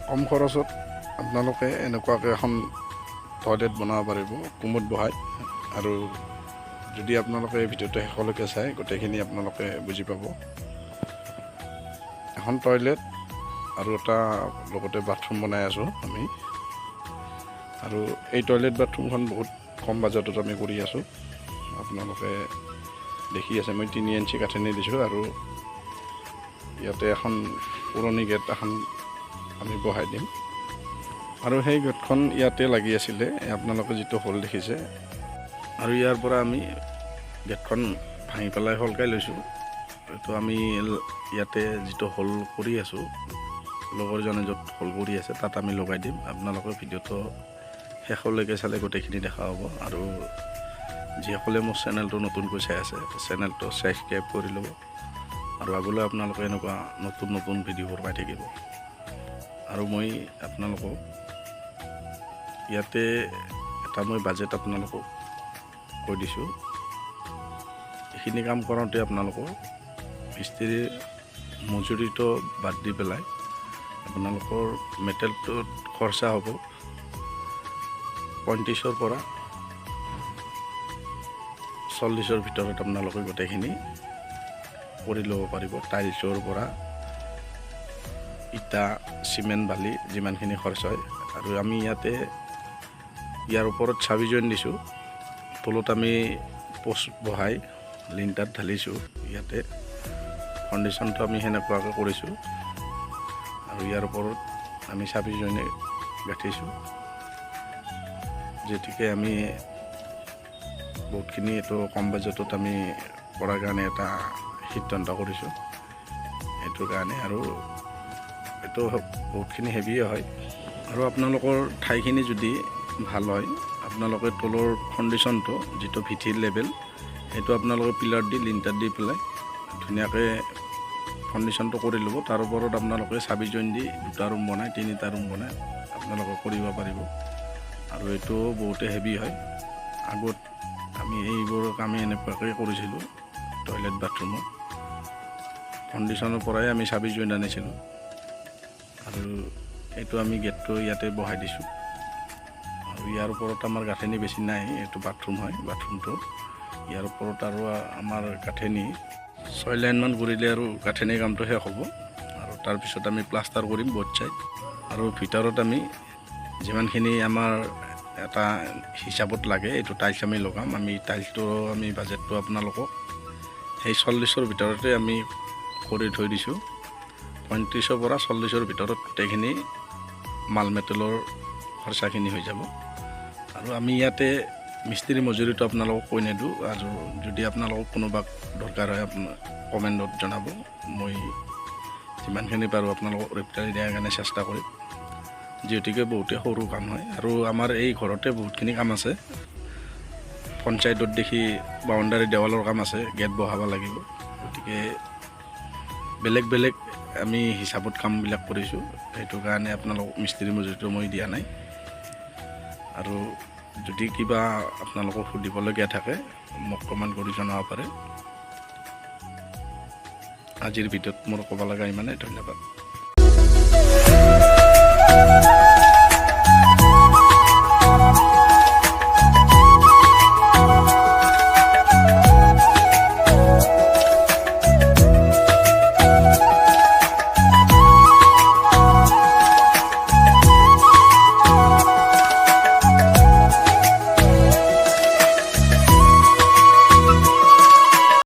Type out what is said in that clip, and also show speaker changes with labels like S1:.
S1: কম খৰচত আপোনালোকে এনেকুৱাকৈ এখন টয়লেট বনাব পাৰিব কুমুদ বহাই। আৰু যদি আপোনালোকে এই ভিডিঅ'টো শেষলৈকে চাই গোটেইখিনি আপোনালোকে বুজি পাব। এখন টয়লেট আৰু এটা লগতে বাথৰুম বনাই আছোঁ আমি। আৰু এই টয়লেট বাথৰুমখন বহুত কম বাজেটত আমি কৰি আছোঁ। আপোনালোকে দেখি আছে মই 3 ইঞ্চি কাঠেনি দিছোঁ আৰু ইয়াতে এখন পুৰণি গেট এখন আমি বহাই দিম। আৰু সেই গেটখন ইয়াতে লাগি আছিলে, আপোনালোকে যিটো হোল দেখিছে। আৰু ইয়াৰ পৰা আমি গেটখন ভাঙি পেলাই সলকাই লৈছোঁ। এইটো আমি ইয়াতে যিটো হোল কৰি আছোঁ, লগৰজনে য'ত হোল কৰি আছে তাত আমি লগাই দিম। আপোনালোকে ভিডিঅ'টো শেষলৈকে চালে গোটেইখিনি দেখা হ'ব। আৰু যিসকলে মোৰ চেনেলটো নতুনকৈ চাই আছে, চেনেলটো ছাবস্ক্ৰাইব কৰি ল'ব। আৰু আগলৈ আপোনালোকে এনেকুৱা নতুন নতুন ভিডিঅ'বোৰ পাই থাকিব। আৰু মই আপোনালোকক ইয়াতে এটা মই বাজেট আপোনালোকক কৈ দিছোঁ। এইখিনি কাম কৰোঁতে আপোনালোকৰ মিস্ত্ৰীৰ মজুৰিটো বাদ দি পেলাই আপোনালোকৰ মেটেৰিয়েলটোত খৰচা হ'ব 35ৰ পৰা 40ৰ ভিতৰত আপোনালোকে গোটেইখিনি কৰি ল'ব পাৰিব। টাইলছৰ পৰা ইটা, চিমেণ্ট, বালি যিমানখিনি খৰচ হয়। আৰু আমি ইয়াতে ইয়াৰ ওপৰত চাবি জইন দিছোঁ, তলত আমি পোষ্ট বহাই লিণ্টাৰ ঢালিছোঁ। ইয়াতে ফাউণ্ডেশ্যনটো আমি সেনেকুৱাকৈ কৰিছোঁ আৰু ইয়াৰ ওপৰত আমি চাবি জইনে গাঁঠিছোঁ। গতিকে আমি বহুতখিনি এইটো কম বাজেটত আমি কৰাৰ কাৰণে এটা সিদ্ধান্ত কৰিছোঁ এইটোৰ কাৰণে। আৰু এইটো বহুতখিনি হেভিয়ে হয়। আৰু আপোনালোকৰ ঠাইখিনি যদি ভাল হয়, আপোনালোকে তলৰ ফাউণ্ডেশ্যনটো যিটো ভিটিৰ লেভেল, সেইটো আপোনালোকে পিলাৰ দি লিণ্টাৰ দি পেলাই ধুনীয়াকৈ ফাউণ্ডেশ্যনটো কৰি ল'ব। তাৰ ওপৰত আপোনালোকে চাবি জইন দি 2টা ৰুম বনাই 3টা ৰুম বনাই আপোনালোকে কৰিব পাৰিব। আৰু এইটো বহুতে হেভি হয়। আগত আমি এইবোৰ কামেই এনেকুৱাকৈ কৰিছিলোঁ। টয়লেট বাথৰুমত ফাউণ্ডেশ্যনৰ পৰাই আমি চাবি জইন আনিছিলোঁ। আৰু এইটো আমি গেটটো ইয়াতে বহাই দিছোঁ। আৰু ইয়াৰ ওপৰত আমাৰ গাঁথনি বেছি নাই, এইটো বাথৰুম হয়। বাথৰুমটো ইয়াৰ ওপৰত আৰু আমাৰ গাঁথনি 6 লাইনমান কৰিলে আৰু গাঁথনি কামটো শেষ হ'ব। আৰু তাৰপিছত আমি প্লাষ্টাৰ কৰিম বোথ ছাইড। আৰু ভিতৰত আমি যিমানখিনি আমাৰ এটা হিচাপত লাগে এইটো টাইলছ আমি লগাম। আমি টাইলছটো আমি বাজেটটো আপোনালোকক সেই 40ৰ ভিতৰতে আমি কৰি থৈ দিছোঁ। 35ৰ পৰা 40ৰ ভিতৰত গোটেইখিনি মাল মেটেলৰ খৰচাখিনি হৈ যাব। আৰু আমি ইয়াতে মিস্ত্ৰী মজুৰিটো আপোনালোকক কৈ নিদিওঁ। আৰু যদি আপোনালোকক কোনোবা দৰকাৰ হয় আপোনাৰ কমেণ্টত জনাব। মই যিমানখিনি পাৰোঁ আপোনালোকক ৰিপ্লাই দিয়াৰ কাৰণে চেষ্টা কৰিম, যিহেতুকে বহুতে সৰু কাম হয়। আৰু আমাৰ এই ঘৰতে বহুতখিনি কাম আছে। পঞ্চায়তত দেখি বাউণ্ডাৰী দেৱালৰ কাম আছে, গেট বহাব লাগিব। গতিকে বেলেগ বেলেগ আমি হিচাপত কামবিলাক কৰিছোঁ। সেইটো কাৰণে আপোনালোকক মিস্ত্ৰী মজুৰিটো মই দিয়া নাই। আৰু যদি কিবা আপোনালোকক সুধিবলগীয়া থাকে মোক কমেণ্ট কৰি জনাব পাৰে। আজিৰ ভিডিঅ'ত মোৰ ক'ব লগা ইমানেই। ধন্যবাদ।